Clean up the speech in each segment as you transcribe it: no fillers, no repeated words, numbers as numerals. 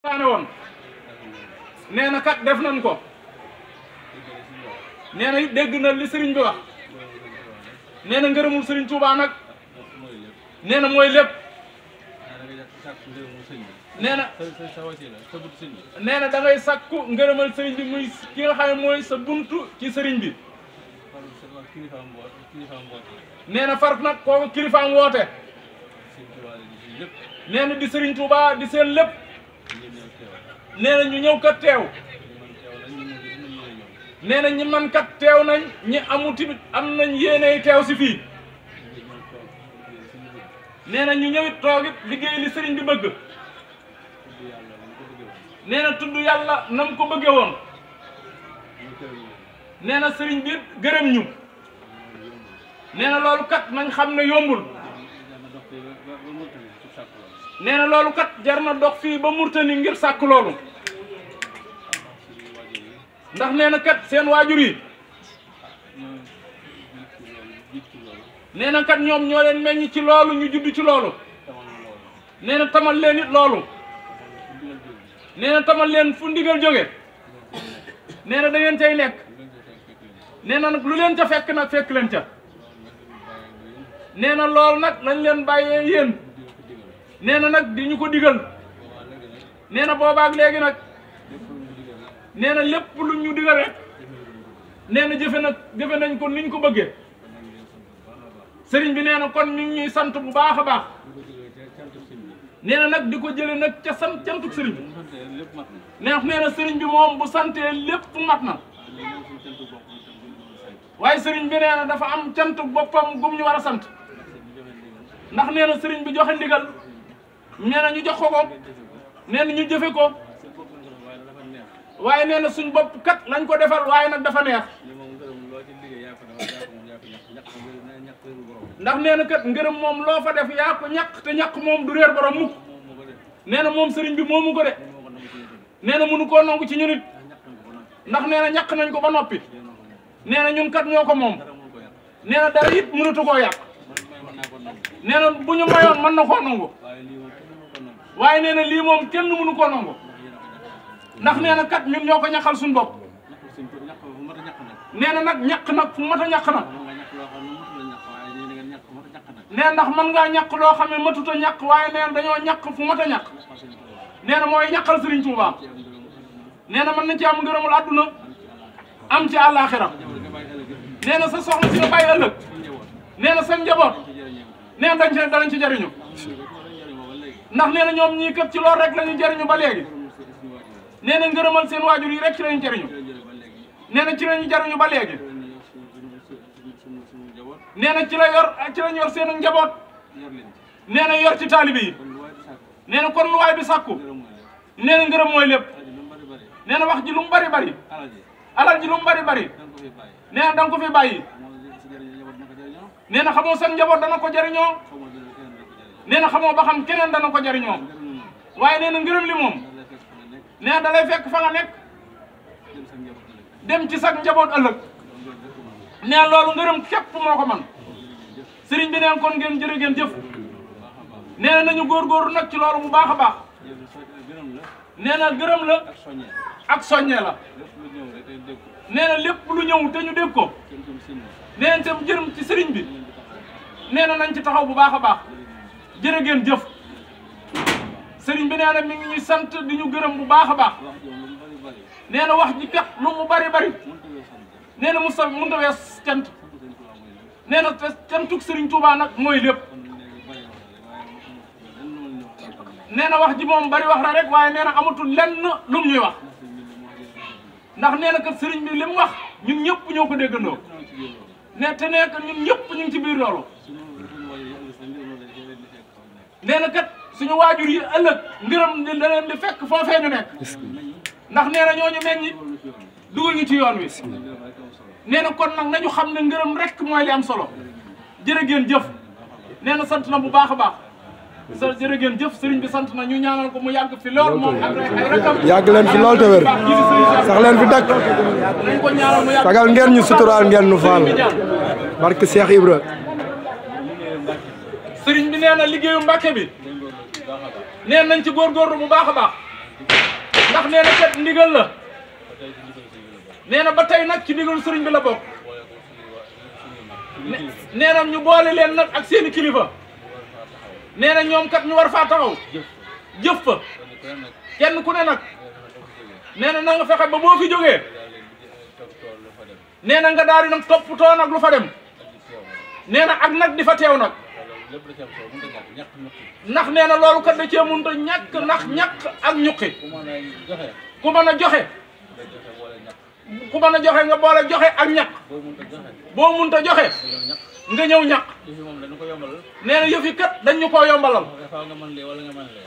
taane woon nee na kat def nañ ko nee na dégg na li sëriñ bi wax nee na ngërëmul sëriñ Tuubaa nag nee na mooy lépp nee na da ngay sàkku ngërëmal sëriñ bi muy ki nga xam ne mooy sa buntu ci sëriñ bi nee na far nag kooku kilifaam woote nee na di sëriñ Tuubaa di seen lépp nee na ñu ñëw kat teew nee na ñi man kat teew nañ ñi amu timit am nañ yéeney teew si fii nee na ñu ñëwit toogit liggéey li sëriñ bi bëgg nee na tudd yàlla nam ko bëgge woon nee na sëriñ bi gërëm ñu nee na loolu kat nañ xam ne yombul nee na loolu kat jar na dox fii ba Murtani ngir sàkk loolu ndax nee na kat seen waajur yi nee na kat ñoom ñoo leen meññ ci loolu ñu judd ci loolu nee na tamal leen it loolu nee na tamal leen fu ndigal jóge nee na da ngeen cay nekk nee na nag lu leen ca fekk nag fekk leen ca nee na loolu nag lañ leen bàyyee yéen nee na nag di ñu ko digal nee na boobaak léegi nag nee na lépp lu ñu digal rek nee na jëfe nañ ko niñ ko bëggee sëriñ bi nee na kon ñu ngi ñuy sant bu baax a baax nee na nag di ko jële nag ca sant cantuk sëriñ bi nee na sëriñ bi moom bu santee lépp mat na waaye sëriñ bi nee na dafa am cantuk boppam gum ñu war a sant ndax nee na sëriñ bi joxe ndigal nee na ñu jox ko nee na ñu jëfe ko waaye nee na suñ bopp kat lañ ko defal waaye nag dafa neex ndax nee na kat ngërëm moom loo fa def yaa ko ñàkk te ñàkk moom du réer borom mukk nee na moom sëriñ bi moomu ko de nee na mënu koo nangu ci ñun it ndax nee na ñàkk nañ ko ba noppi nee na ñun kat ñoo ko moom nee na dara it mënatu koo yàq nee na bu ñu mayoon mën na koo nangu waaye nee na lii moom kenn mënu koo nangu ndax nee na kat ñun ñoo ko ñaqal suñu bopp nee na nag ñaq nag fu mat a ñaq nag nee ndax mën ngaa ñaq loo xam ne matut a ñaq waaye nee na dañoo ñaq fu mat a ñaq nee na mooy ñaqal Sëriñ Tuubaa nee na mën na ci am ngërëmul àdduna am ci àllaaxira nee na sa soxna si nga bàyyi ëllëg nee na sa njaboot nee na danañ ci jariñu ndax nee na ñoom ñii kat ci loolu rek la ñu jariñu ba léegi nee na ngërëmal seen waajur yi rek ci lañu jariñu nee na ci lañu jariñu ba léegi nee na ci lañu yor seen njaboot nee na yor ci taalibe yi nee na kon lu waay bi sàkku nee na ngërëm mooy lépp nee na wax ji lu mu bari bari alal ji lu mu bari bari nee na danga ko fi bàyyi nee na xamoo seen njaboot dana ko jariñoo nee na xamoo ba xam keneen dana ko jariñoo waaye nee na ngërëm li moom nee na da lay fekk fa nga nekk dem ci sag njaboot ëllëg nee na loolu ngërëm képp moo ko man sëriñ bi neen kon ngeen jërë ngeen jëf nee na nañu góorgóorlu nag ci loolu bu baax a baax nee na gërëm la ak soññee la nee na lépp lu ñëw te ñu dégg ko nee na tam jërëm ci sëriñ bi nee na nañ ci taxaw bu baax a baax jërë ngeen jëf sëriñ bi nee na mi ngi ñuy sant di ñu gërëm bu baax a baax nee na wax ji kat lu mu bari bari nee na Moustapha mënut a wees cant nee na cantuk Sëriñ Tuubaa nag mooy lépp nee na wax ji moom bari wax la rek waaye nee na amatul lenn lu mu ñuy wax ndax nee na kat sëriñ bi li mu wax ñun ñëpp ñoo ko déggandoo nee te nee kat ñun ñëpp ñu ngi ci biir loolu nee na kat suñu waajur yi ëllëg ngërëm da leen di fekk foofee ñu nekk ndax nee na ñooñu meññi dugal ñu ci yoon wi nee na kon nag nañu xam ne ngërëm rek mooy li am solo jërë ngeen jëf nee na sant na bu baax a baax jërë ngeen jëf sëriñ bi sant na ñu ñaanal ko mu yàgg fi lool moom ak ay rakam yàgg leen fi lool te wér sax leen fi dakk nañ ko ñaanal mu yàgg sagal ngeen ñu suturaal ngeen nu faal barke Cheikh Ibra sëriñ bi nee na liggéeyu Mbàkke bi nee nañ ci góorgóorlu bu baax a baax ndigal la nee na ba tey nag ci ndigal sëriñ bi la bokk nee na ñu boole leen nag ak seeni kilifa nee na ñoom kat ñu war faa taxaw jëf fa kenn ku ne nag nee na nga fexe ba boo fi jógee nee na nga daal di nag toppatoo nag lu fa dem nee na ak nag di fa teew nag ndax nee na loolu kat da cee mënut a ñàkk ndax ñàkk ak ñuqi ku mën a joxe ku mën a joxe nga boole joxe ak ñàkk boo mënut a joxe nga ñëw ñàkk nee na yëf yi kat dañ ñu koo yombalal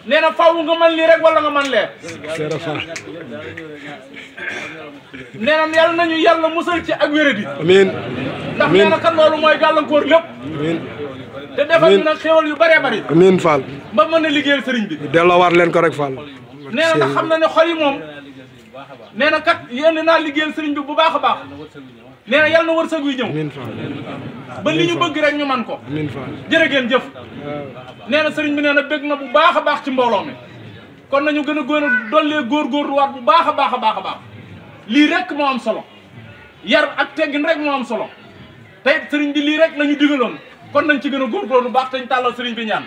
nee na faaw nga mën lii rek wala nga mën lee nee na yàlla nañu yàlla musal ci ak wéradi amiin ndax nee na kat loolu mooy gàllankoor lépp te defal ñu nag xéwal yu bëree bëri amiin Fall ba mën a liggéeyal sëriñ bi delloowaat leen ko rek Fall nee na ndax xam na ne xol yi moom nee na kat yéen naa liggéeyal sëriñ bi bu baax a baax nee na yàlla na wërsëg wi ñëw amiin Fall ba li ñu bëgg rek ñu man ko amiin Fall jërë ngeen jëf nee na sëriñ bi nee na bëgg na bu baax a baax ci mbooloo mi kon nañu gën a gën a dollee góorgóorluwaat bu baax a baax a baax a baax lii rek moo am solo yar ak teggin rek moo am solo tey sëriñ bi lii rek la ñu digaloon kon nañ ci gën a góorgóorlu bu baax te ñu tàllal sëriñ bi ñaan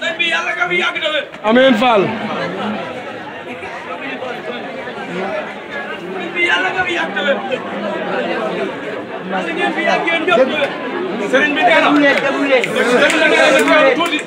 sëñ bi yàlla nga fi yàgg tamit. amiin Fall. sëñ bi yàlla nga fi yàgg tamit. parce que ngeen fi yàgg ngeen ñëpp. sëriñ bi nee na. tuuti.